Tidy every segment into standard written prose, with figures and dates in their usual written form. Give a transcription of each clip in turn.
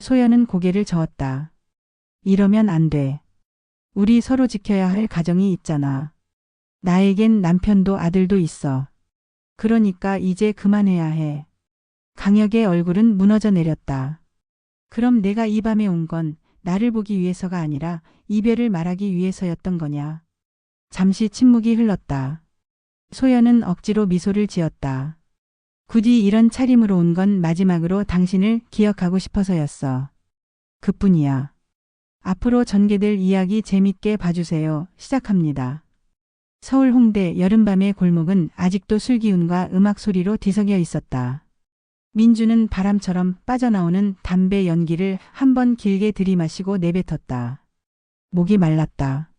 소연은 고개를 저었다. 이러면 안 돼. 우리 서로 지켜야 할 가정이 있잖아. 나에겐 남편도 아들도 있어. 그러니까 이제 그만해야 해. 강혁의 얼굴은 무너져 내렸다. 그럼 내가 이 밤에 온 건 나를 보기 위해서가 아니라 이별을 말하기 위해서였던 거냐. 잠시 침묵이 흘렀다. 소연은 억지로 미소를 지었다. 굳이 이런 차림으로 온 건 마지막으로 당신을 기억하고 싶어서였어. 그뿐이야. 앞으로 전개될 이야기 재밌게 봐주세요. 시작합니다. 서울 홍대 여름밤의 골목은 아직도 술기운과 음악 소리로 뒤섞여 있었다. 민주는 바람처럼 빠져나오는 담배 연기를 한 번 길게 들이마시고 내뱉었다. 목이 말랐다.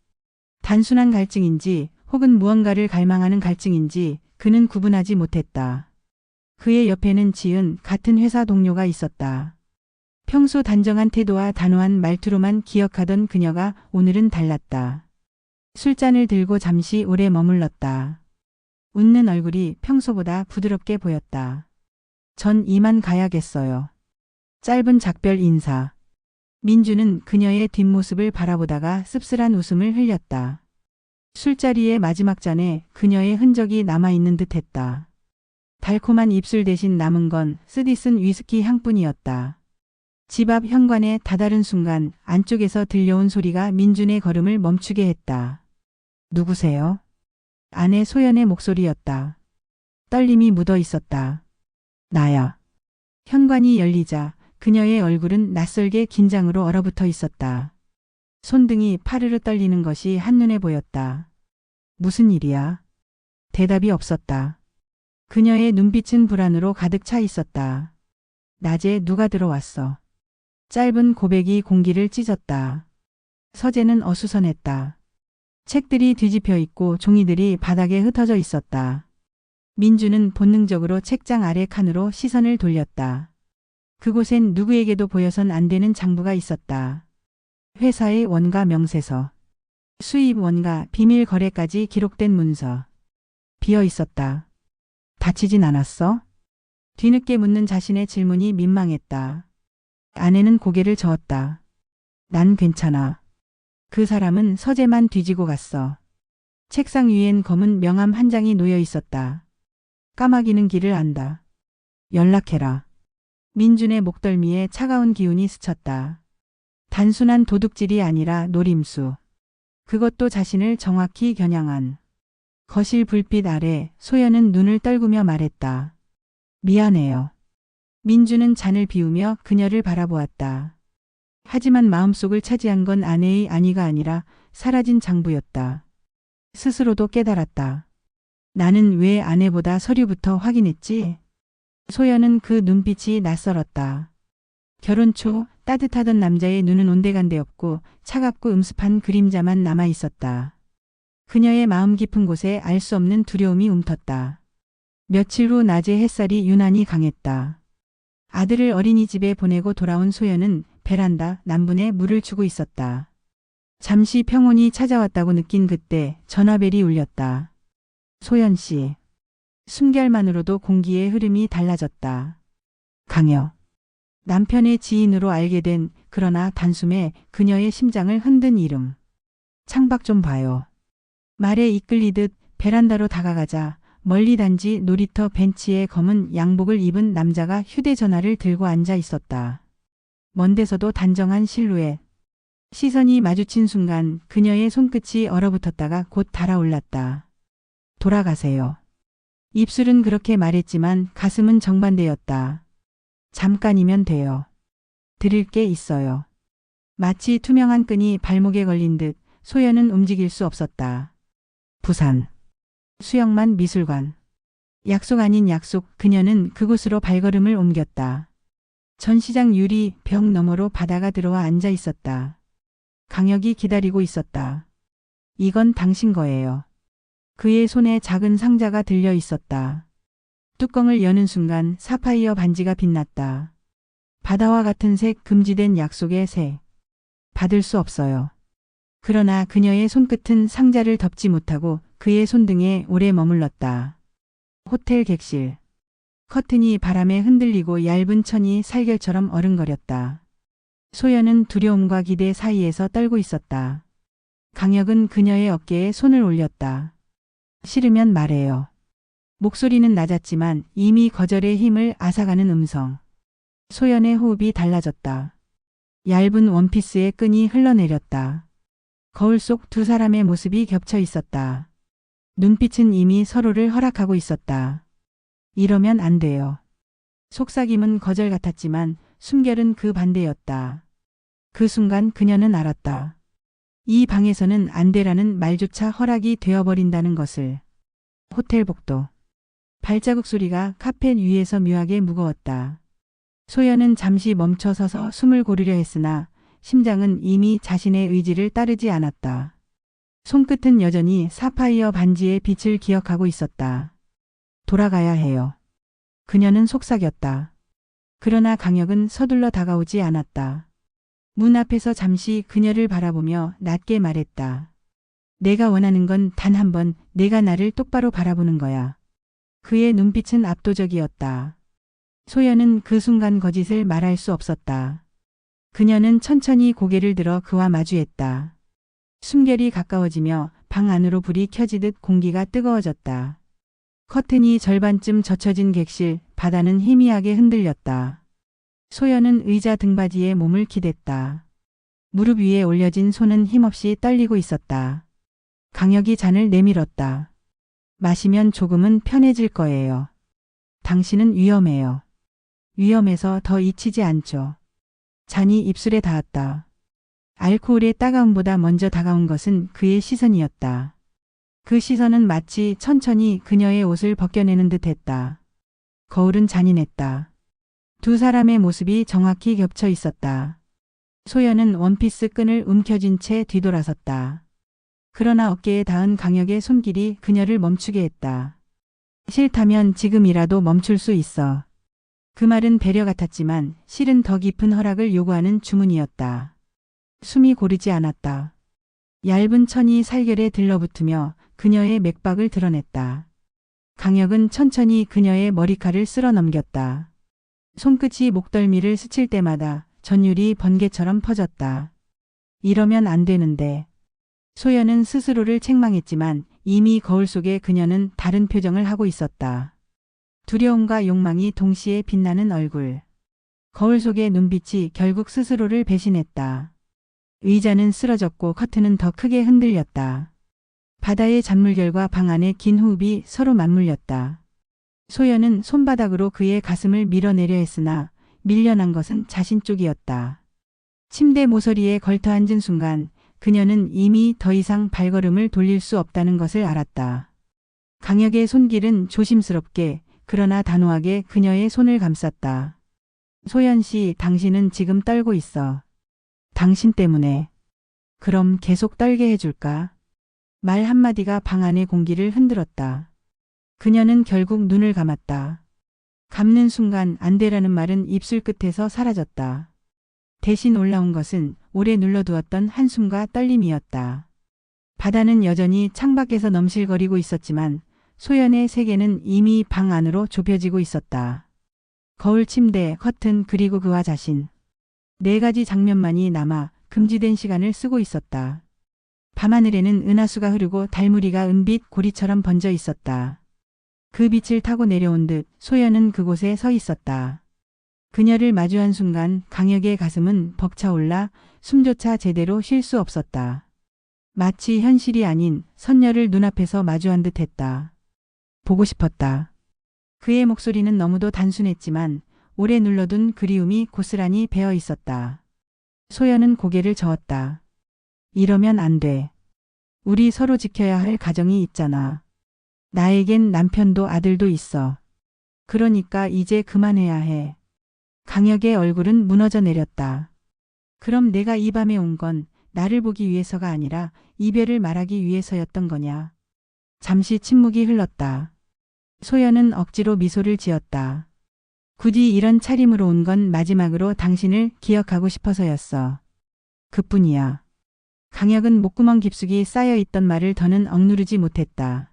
단순한 갈증인지 혹은 무언가를 갈망하는 갈증인지 그는 구분하지 못했다. 그의 옆에는 지은 같은 회사 동료가 있었다. 평소 단정한 태도와 단호한 말투로만 기억하던 그녀가 오늘은 달랐다. 술잔을 들고 잠시 오래 머물렀다. 웃는 얼굴이 평소보다 부드럽게 보였다. 전 이만 가야겠어요. 짧은 작별 인사. 민주는 그녀의 뒷모습을 바라보다가 씁쓸한 웃음을 흘렸다. 술자리의 마지막 잔에 그녀의 흔적이 남아있는 듯했다. 달콤한 입술 대신 남은 건 쓰디쓴 위스키 향뿐이었다. 집 앞 현관에 다다른 순간 안쪽에서 들려온 소리가 민준의 걸음을 멈추게 했다. 누구세요? 아내 소연의 목소리였다. 떨림이 묻어 있었다. 나야. 현관이 열리자 그녀의 얼굴은 낯설게 긴장으로 얼어붙어 있었다. 손등이 파르르 떨리는 것이 한눈에 보였다. 무슨 일이야? 대답이 없었다. 그녀의 눈빛은 불안으로 가득 차 있었다. 낮에 누가 들어왔어? 짧은 고백이 공기를 찢었다. 서재는 어수선했다. 책들이 뒤집혀 있고 종이들이 바닥에 흩어져 있었다. 민주는 본능적으로 책장 아래 칸으로 시선을 돌렸다. 그곳엔 누구에게도 보여선 안 되는 장부가 있었다. 회사의 원가 명세서, 수입 원가 비밀 거래까지 기록된 문서. 비어 있었다. 다치진 않았어? 뒤늦게 묻는 자신의 질문이 민망했다. 아내는 고개를 저었다. 난 괜찮아. 그 사람은 서재만 뒤지고 갔어. 책상 위엔 검은 명함 한 장이 놓여 있었다. 까마귀는 길을 안다. 연락해라. 민준의 목덜미에 차가운 기운이 스쳤다. 단순한 도둑질이 아니라 노림수. 그것도 자신을 정확히 겨냥한. 거실 불빛 아래 소연은 눈을 떨구며 말했다. 미안해요. 민주는 잔을 비우며 그녀를 바라보았다. 하지만 마음속을 차지한 건 아내의 안위가 아니라 사라진 장부였다. 스스로도 깨달았다. 나는 왜 아내보다 서류부터 확인했지? 소연은 그 눈빛이 낯설었다. 결혼 초 따뜻하던 남자의 눈은 온데간데없고 차갑고 음습한 그림자만 남아 있었다. 그녀의 마음 깊은 곳에 알 수 없는 두려움이 움텄다. 며칠 후 낮의 햇살이 유난히 강했다. 아들을 어린이집에 보내고 돌아온 소연은 베란다 난분에 물을 주고 있었다. 잠시 평온이 찾아왔다고 느낀 그때 전화벨이 울렸다. 소연 씨. 숨결만으로도 공기의 흐름이 달라졌다. 강혁. 남편의 지인으로 알게 된 그러나 단숨에 그녀의 심장을 흔든 이름. 창밖 좀 봐요. 말에 이끌리듯 베란다로 다가가자 멀리 단지 놀이터 벤치에 검은 양복을 입은 남자가 휴대전화를 들고 앉아 있었다. 먼 데서도 단정한 실루엣. 시선이 마주친 순간 그녀의 손끝이 얼어붙었다가 곧 달아올랐다. 돌아가세요. 입술은 그렇게 말했지만 가슴은 정반대였다. 잠깐이면 돼요. 드릴 게 있어요. 마치 투명한 끈이 발목에 걸린 듯 소연은 움직일 수 없었다. 부산. 수영만 미술관. 약속 아닌 약속. 그녀는 그곳으로 발걸음을 옮겼다. 전시장 유리 벽 너머로 바다가 들어와 앉아 있었다. 강혁이 기다리고 있었다. 이건 당신 거예요. 그의 손에 작은 상자가 들려 있었다. 뚜껑을 여는 순간 사파이어 반지가 빛났다. 바다와 같은 색, 금지된 약속의 색. 받을 수 없어요. 그러나 그녀의 손끝은 상자를 덮지 못하고 그의 손등에 오래 머물렀다. 호텔 객실. 커튼이 바람에 흔들리고 얇은 천이 살결처럼 어른거렸다. 소연은 두려움과 기대 사이에서 떨고 있었다. 강혁은 그녀의 어깨에 손을 올렸다. 싫으면 말해요. 목소리는 낮았지만 이미 거절의 힘을 앗아가는 음성. 소연의 호흡이 달라졌다. 얇은 원피스의 끈이 흘러내렸다. 거울 속 두 사람의 모습이 겹쳐 있었다. 눈빛은 이미 서로를 허락하고 있었다. 이러면 안 돼요. 속삭임은 거절 같았지만 숨결은 그 반대였다. 그 순간 그녀는 알았다. 이 방에서는 안 돼라는 말조차 허락이 되어버린다는 것을. 호텔 복도. 발자국 소리가 카펫 위에서 묘하게 무거웠다. 소연은 잠시 멈춰서서 숨을 고르려 했으나 심장은 이미 자신의 의지를 따르지 않았다. 손끝은 여전히 사파이어 반지의 빛을 기억하고 있었다. 돌아가야 해요. 그녀는 속삭였다. 그러나 강혁은 서둘러 다가오지 않았다. 문 앞에서 잠시 그녀를 바라보며 낮게 말했다. 내가 원하는 건 단 한 번 내가 나를 똑바로 바라보는 거야. 그의 눈빛은 압도적이었다. 소연은 그 순간 거짓을 말할 수 없었다. 그녀는 천천히 고개를 들어 그와 마주했다. 숨결이 가까워지며 방 안으로 불이 켜지듯 공기가 뜨거워졌다. 커튼이 절반쯤 젖혀진 객실, 바다는 희미하게 흔들렸다. 소연은 의자 등받이에 몸을 기댔다. 무릎 위에 올려진 손은 힘없이 떨리고 있었다. 강혁이 잔을 내밀었다. 마시면 조금은 편해질 거예요. 당신은 위험해요. 위험해서 더 잊히지 않죠. 잔이 입술에 닿았다. 알코올의 따가움보다 먼저 다가온 것은 그의 시선이었다. 그 시선은 마치 천천히 그녀의 옷을 벗겨내는 듯 했다. 거울은 잔인했다. 두 사람의 모습이 정확히 겹쳐 있었다. 소연은 원피스 끈을 움켜쥔 채 뒤돌아섰다. 그러나 어깨에 닿은 강혁의 손길이 그녀를 멈추게 했다. 싫다면 지금이라도 멈출 수 있어. 그 말은 배려 같았지만 실은 더 깊은 허락을 요구하는 주문이었다. 숨이 고르지 않았다. 얇은 천이 살결에 들러붙으며 그녀의 맥박을 드러냈다. 강혁은 천천히 그녀의 머리칼을 쓸어 넘겼다. 손끝이 목덜미를 스칠 때마다 전율이 번개처럼 퍼졌다. 이러면 안 되는데. 소연은 스스로를 책망했지만 이미 거울 속에 그녀는 다른 표정을 하고 있었다. 두려움과 욕망이 동시에 빛나는 얼굴. 거울 속의 눈빛이 결국 스스로를 배신했다. 의자는 쓰러졌고 커튼은 더 크게 흔들렸다. 바다의 잔물결과 방 안의 긴 호흡이 서로 맞물렸다. 소연은 손바닥으로 그의 가슴을 밀어내려 했으나 밀려난 것은 자신 쪽이었다. 침대 모서리에 걸터앉은 순간 그녀는 이미 더 이상 발걸음을 돌릴 수 없다는 것을 알았다. 강혁의 손길은 조심스럽게 그러나 단호하게 그녀의 손을 감쌌다. 소연 씨, 당신은 지금 떨고 있어. 당신 때문에. 그럼 계속 떨게 해줄까? 말 한마디가 방 안의 공기를 흔들었다. 그녀는 결국 눈을 감았다. 감는 순간 안 돼라는 말은 입술 끝에서 사라졌다. 대신 올라온 것은 오래 눌러두었던 한숨과 떨림이었다. 바다는 여전히 창밖에서 넘실거리고 있었지만 소연의 세계는 이미 방 안으로 좁혀지고 있었다. 거울, 침대, 커튼 그리고 그와 자신. 네 가지 장면만이 남아 금지된 시간을 쓰고 있었다. 밤하늘에는 은하수가 흐르고 달무리가 은빛 고리처럼 번져 있었다. 그 빛을 타고 내려온 듯 소연은 그곳에 서 있었다. 그녀를 마주한 순간 강혁의 가슴은 벅차올라 숨조차 제대로 쉴 수 없었다. 마치 현실이 아닌 선녀를 눈앞에서 마주한 듯 했다. 보고 싶었다. 그의 목소리는 너무도 단순했지만 오래 눌러둔 그리움이 고스란히 배어 있었다. 소연은 고개를 저었다. 이러면 안 돼. 우리 서로 지켜야 할 가정이 있잖아. 나에겐 남편도 아들도 있어. 그러니까 이제 그만해야 해. 강혁의 얼굴은 무너져 내렸다. 그럼 내가 이 밤에 온 건 나를 보기 위해서가 아니라 이별을 말하기 위해서였던 거냐. 잠시 침묵이 흘렀다. 소연은 억지로 미소를 지었다. 굳이 이런 차림으로 온 건 마지막으로 당신을 기억하고 싶어서였어. 그뿐이야. 강혁은 목구멍 깊숙이 쌓여있던 말을 더는 억누르지 못했다.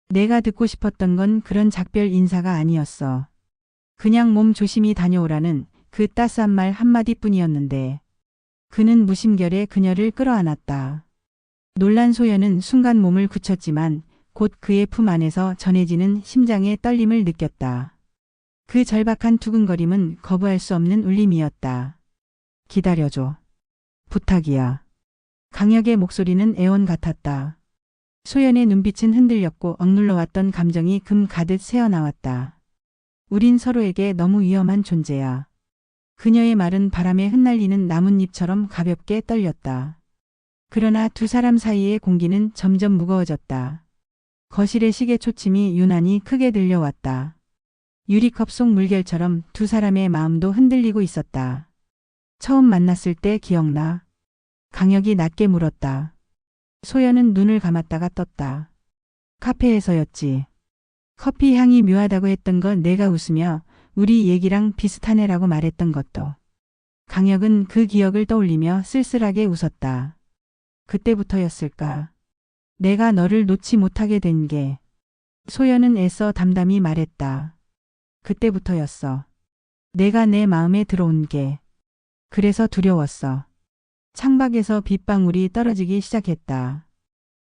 내가 듣고 싶었던 건 그런 작별 인사가 아니었어. 그냥 몸 조심히 다녀오라는 그 따스한 말 한마디뿐이었는데 그는 무심결에 그녀를 끌어안았다. 놀란 소연은 순간 몸을 굳혔지만 곧 그의 품 안에서 전해지는 심장의 떨림을 느꼈다. 그 절박한 두근거림은 거부할 수 없는 울림이었다. 기다려줘. 부탁이야. 강혁의 목소리는 애원 같았다. 소연의 눈빛은 흔들렸고 억눌러왔던 감정이 금 가듯 새어나왔다. 우린 서로에게 너무 위험한 존재야. 그녀의 말은 바람에 흩날리는 나뭇잎처럼 가볍게 떨렸다. 그러나 두 사람 사이의 공기는 점점 무거워졌다. 거실의 시계 초침이 유난히 크게 들려왔다. 유리컵 속 물결처럼 두 사람의 마음도 흔들리고 있었다. 처음 만났을 때 기억나? 강혁이 낮게 물었다. 소연은 눈을 감았다가 떴다. 카페에서였지. 커피 향이 묘하다고 했던 건 내가 웃으며 우리 얘기랑 비슷하네라고 말했던 것도. 강혁은 그 기억을 떠올리며 쓸쓸하게 웃었다. 그때부터였을까? 내가 너를 놓지 못하게 된 게. 소연은 애써 담담히 말했다. 그때부터였어. 내가 내 마음에 들어온 게. 그래서 두려웠어. 창밖에서 빗방울이 떨어지기 시작했다.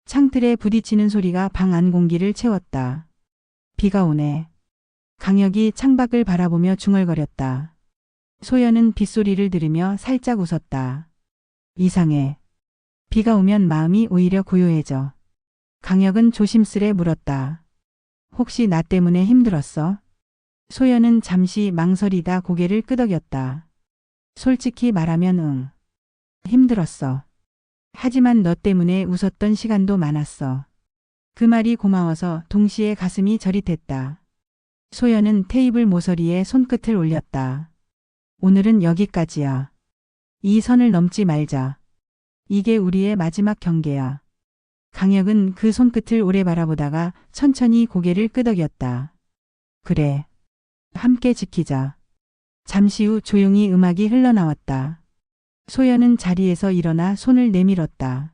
창틀에 부딪히는 소리가 방 안 공기를 채웠다. 비가 오네. 강혁이 창밖을 바라보며 중얼거렸다. 소연은 빗소리를 들으며 살짝 웃었다. 이상해. 비가 오면 마음이 오히려 고요해져. 강혁은 조심스레 물었다. 혹시 나 때문에 힘들었어? 소연은 잠시 망설이다 고개를 끄덕였다. 솔직히 말하면 응. 힘들었어. 하지만 너 때문에 웃었던 시간도 많았어. 그 말이 고마워서 동시에 가슴이 저릿했다. 소연은 테이블 모서리에 손끝을 올렸다. 오늘은 여기까지야. 이 선을 넘지 말자. 이게 우리의 마지막 경계야. 강혁은 그 손끝을 오래 바라보다가 천천히 고개를 끄덕였다. 그래. 함께 지키자. 잠시 후 조용히 음악이 흘러나왔다. 소연은 자리에서 일어나 손을 내밀었다.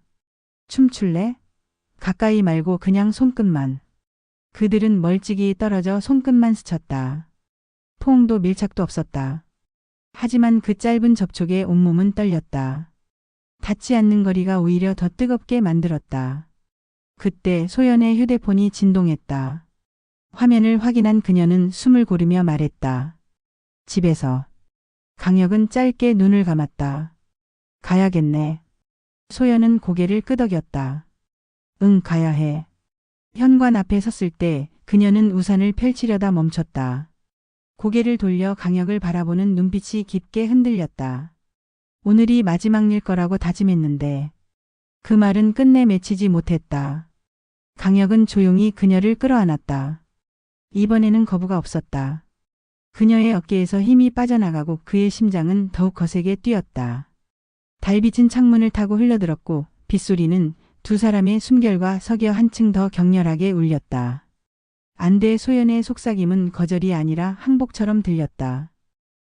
춤출래? 가까이 말고 그냥 손끝만. 그들은 멀찍이 떨어져 손끝만 스쳤다. 포옹도 밀착도 없었다. 하지만 그 짧은 접촉에 온몸은 떨렸다. 닿지 않는 거리가 오히려 더 뜨겁게 만들었다. 그때 소연의 휴대폰이 진동했다. 화면을 확인한 그녀는 숨을 고르며 말했다. 집에서. 강혁은 짧게 눈을 감았다. 가야겠네. 소연은 고개를 끄덕였다. 응, 가야 해. 현관 앞에 섰을 때 그녀는 우산을 펼치려다 멈췄다. 고개를 돌려 강혁을 바라보는 눈빛이 깊게 흔들렸다. 오늘이 마지막일 거라고 다짐했는데 그 말은 끝내 맺히지 못했다. 강혁은 조용히 그녀를 끌어안았다. 이번에는 거부가 없었다. 그녀의 어깨에서 힘이 빠져나가고 그의 심장은 더욱 거세게 뛰었다. 달빛은 창문을 타고 흘러들었고 빗소리는 두 사람의 숨결과 석여 한층 더 격렬하게 울렸다. 안돼. 소연의 속삭임은 거절이 아니라 항복처럼 들렸다.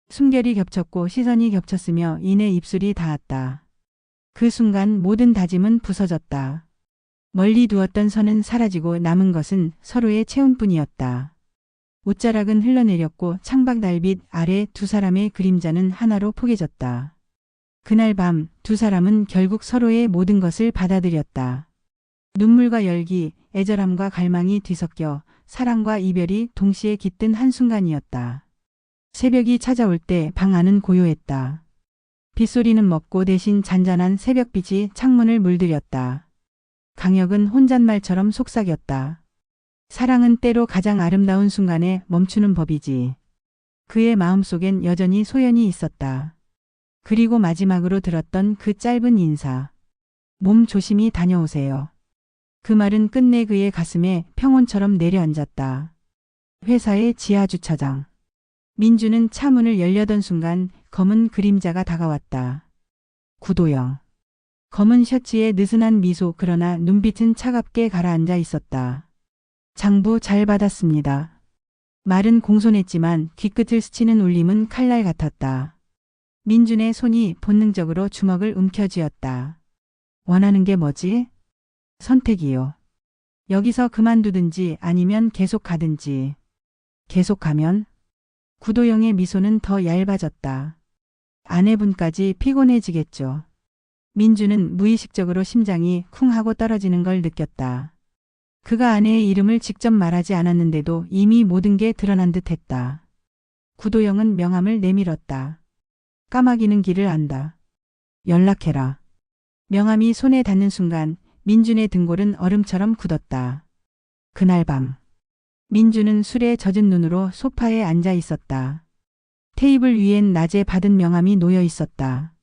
숨결이 겹쳤고 시선이 겹쳤으며 이내 입술이 닿았다. 그 순간 모든 다짐은 부서졌다. 멀리 두었던 선은 사라지고 남은 것은 서로의 체온뿐이었다. 옷자락은 흘러내렸고 창밖 달빛 아래 두 사람의 그림자는 하나로 포개졌다. 그날 밤 두 사람은 결국 서로의 모든 것을 받아들였다. 눈물과 열기, 애절함과 갈망이 뒤섞여 사랑과 이별이 동시에 깃든 한순간이었다. 새벽이 찾아올 때 방 안은 고요했다. 빗소리는 멎고 대신 잔잔한 새벽빛이 창문을 물들였다. 강혁은 혼잣말처럼 속삭였다. 사랑은 때로 가장 아름다운 순간에 멈추는 법이지. 그의 마음속엔 여전히 소연이 있었다. 그리고 마지막으로 들었던 그 짧은 인사. 몸 조심히 다녀오세요. 그 말은 끝내 그의 가슴에 평온처럼 내려앉았다. 회사의 지하주차장. 민주는 차 문을 열려던 순간 검은 그림자가 다가왔다. 구도영. 검은 셔츠에 느슨한 미소, 그러나 눈빛은 차갑게 가라앉아 있었다. 장부 잘 받았습니다. 말은 공손했지만 뒤끝을 스치는 울림은 칼날 같았다. 민준의 손이 본능적으로 주먹을 움켜쥐었다. 원하는 게 뭐지? 선택이요. 여기서 그만두든지 아니면 계속 가든지. 계속 가면? 구도영의 미소는 더 얇아졌다. 아내분까지 피곤해지겠죠. 민주는 무의식적으로 심장이 쿵 하고 떨어지는 걸 느꼈다. 그가 아내의 이름을 직접 말하지 않았는데도 이미 모든 게 드러난 듯 했다. 구도영은 명함을 내밀었다. 까마귀는 길을 안다. 연락해라. 명함이 손에 닿는 순간 민준의 등골은 얼음처럼 굳었다. 그날 밤 민준은 술에 젖은 눈으로 소파에 앉아 있었다. 테이블 위엔 낮에 받은 명함이 놓여 있었다.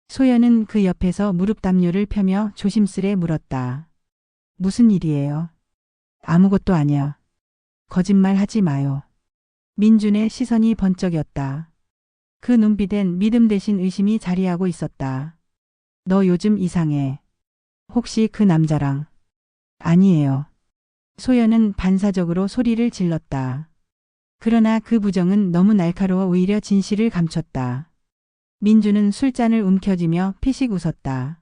소연은 그 옆에서 무릎 담요를 펴며 조심스레 물었다. 무슨 일이에요? 아무것도 아니야. 거짓말 하지 마요. 민준의 시선이 번쩍였다. 그 눈빛엔 믿음 대신 의심이 자리하고 있었다. 너 요즘 이상해. 혹시 그 남자랑? 아니에요. 소연은 반사적으로 소리를 질렀다. 그러나 그 부정은 너무 날카로워 오히려 진실을 감췄다. 민주는 술잔을 움켜쥐며 피식 웃었다.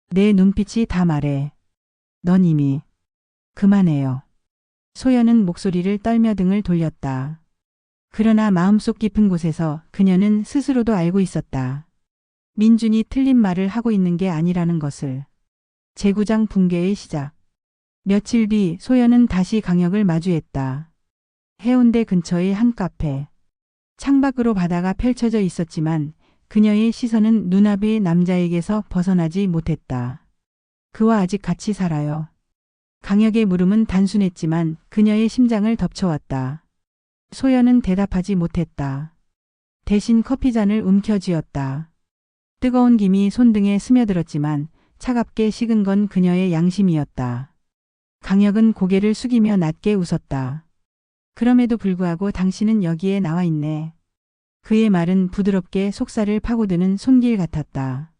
내 눈빛이 다 말해. 넌 이미. 그만해요. 소연은 목소리를 떨며 등을 돌렸다. 그러나 마음속 깊은 곳에서 그녀는 스스로도 알고 있었다. 민준이 틀린 말을 하고 있는 게 아니라는 것을. 제구장 붕괴의 시작. 며칠 뒤 소연은 다시 강혁을 마주했다. 해운대 근처의 한 카페. 창밖으로 바다가 펼쳐져 있었지만 그녀의 시선은 눈앞의 남자에게서 벗어나지 못했다. 그와 아직 같이 살아요. 강혁의 물음은 단순했지만 그녀의 심장을 덮쳐왔다. 소연은 대답하지 못했다. 대신 커피잔을 움켜쥐었다. 뜨거운 김이 손등에 스며들었지만 차갑게 식은 건 그녀의 양심이었다. 강혁은 고개를 숙이며 낮게 웃었다. 그럼에도 불구하고 당신은 여기에 나와 있네. 그의 말은 부드럽게 속살을 파고드는 손길 같았다.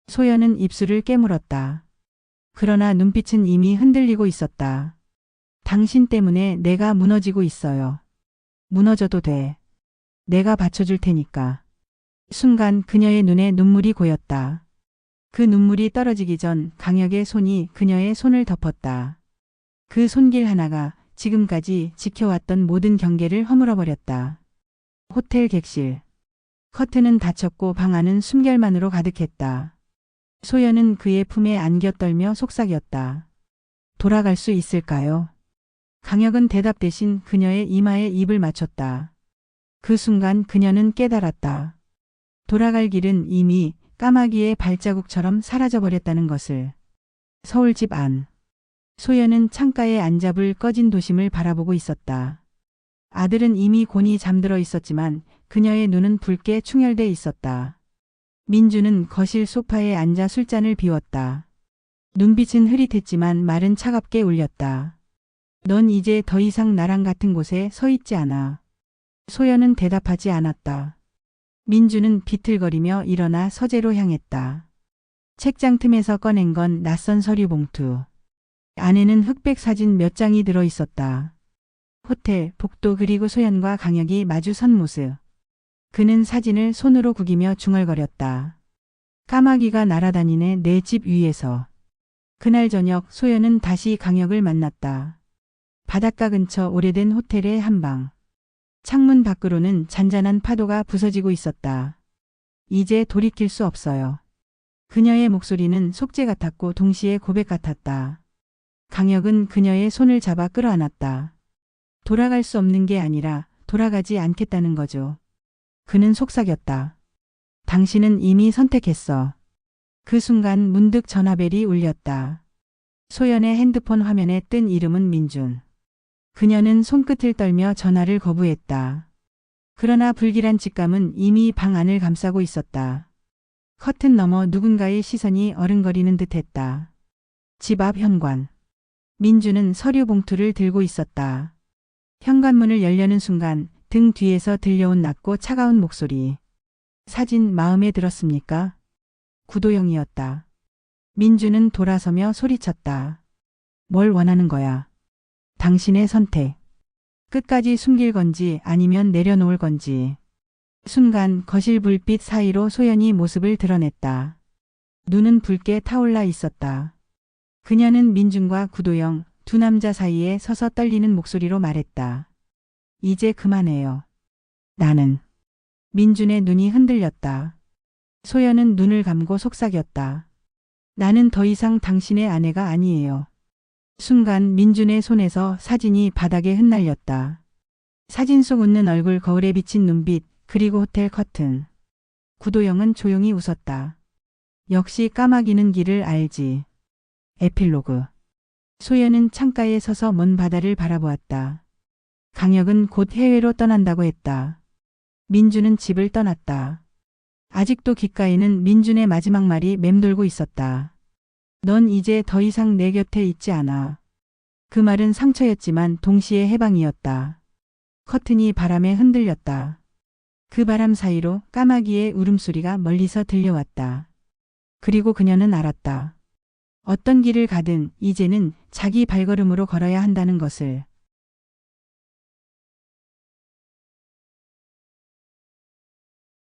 소연은 입술을 깨물었다. 그러나 눈빛은 이미 흔들리고 있었다. 당신 때문에 내가 무너지고 있어요. 무너져도 돼. 내가 받쳐줄 테니까. 순간 그녀의 눈에 눈물이 고였다. 그 눈물이 떨어지기 전 강혁의 손이 그녀의 손을 덮었다. 그 손길 하나가 지금까지 지켜왔던 모든 경계를 허물어버렸다. 호텔 객실. 커튼은 닫혔고 방 안은 숨결만으로 가득했다. 소연은 그의 품에 안겨 떨며 속삭였다. 돌아갈 수 있을까요? 강혁은 대답 대신 그녀의 이마에 입을 맞췄다. 그 순간 그녀는 깨달았다. 돌아갈 길은 이미 까마귀의 발자국처럼 사라져버렸다는 것을. 서울집 안. 소연은 창가에 앉아 불 꺼진 도심을 바라보고 있었다. 아들은 이미 곤히 잠들어 있었지만 그녀의 눈은 붉게 충혈돼 있었다. 민주는 거실 소파에 앉아 술잔을 비웠다. 눈빛은 흐릿했지만 말은 차갑게 울렸다. 넌 이제 더 이상 나랑 같은 곳에 서 있지 않아. 소연은 대답하지 않았다. 민주는 비틀거리며 일어나 서재로 향했다. 책장 틈에서 꺼낸 건 낯선 서류 봉투. 안에는 흑백 사진 몇 장이 들어 있었다. 호텔, 복도 그리고 소연과 강혁이 마주 선 모습. 그는 사진을 손으로 구기며 중얼거렸다. 까마귀가 날아다니네 내 집 위에서. 그날 저녁 소연은 다시 강혁을 만났다. 바닷가 근처 오래된 호텔의 한 방. 창문 밖으로는 잔잔한 파도가 부서지고 있었다. 이제 돌이킬 수 없어요. 그녀의 목소리는 속죄 같았고 동시에 고백 같았다. 강혁은 그녀의 손을 잡아 끌어안았다. 돌아갈 수 없는 게 아니라 돌아가지 않겠다는 거죠. 그는 속삭였다. 당신은 이미 선택했어. 그 순간 문득 전화벨이 울렸다. 소연의 핸드폰 화면에 뜬 이름은 민준. 그녀는 손끝을 떨며 전화를 거부했다. 그러나 불길한 직감은 이미 방 안을 감싸고 있었다. 커튼 너머 누군가의 시선이 어른거리는 듯했다. 집 앞 현관. 민주는 서류 봉투를 들고 있었다. 현관문을 열려는 순간 등 뒤에서 들려온 낮고 차가운 목소리. 사진 마음에 들었습니까? 구도영이었다. 민주는 돌아서며 소리쳤다. 뭘 원하는 거야? 당신의 선택. 끝까지 숨길 건지 아니면 내려놓을 건지. 순간 거실 불빛 사이로 소연이 모습을 드러냈다. 눈은 붉게 타올라 있었다. 그녀는 민준과 구도영 두 남자 사이에 서서 떨리는 목소리로 말했다. 이제 그만해요. 나는. 민준의 눈이 흔들렸다. 소연은 눈을 감고 속삭였다. 나는 더 이상 당신의 아내가 아니에요. 순간 민준의 손에서 사진이 바닥에 흩날렸다. 사진 속 웃는 얼굴, 거울에 비친 눈빛, 그리고 호텔 커튼. 구도영은 조용히 웃었다. 역시 까마귀는 길을 알지. 에필로그. 소연은 창가에 서서 먼 바다를 바라보았다. 강혁은 곧 해외로 떠난다고 했다. 민준은 집을 떠났다. 아직도 귓가에는 민준의 마지막 말이 맴돌고 있었다. 넌 이제 더 이상 내 곁에 있지 않아. 그 말은 상처였지만 동시에 해방이었다. 커튼이 바람에 흔들렸다. 그 바람 사이로 까마귀의 울음소리가 멀리서 들려왔다. 그리고 그녀는 알았다. 어떤 길을 가든 이제는 자기 발걸음으로 걸어야 한다는 것을.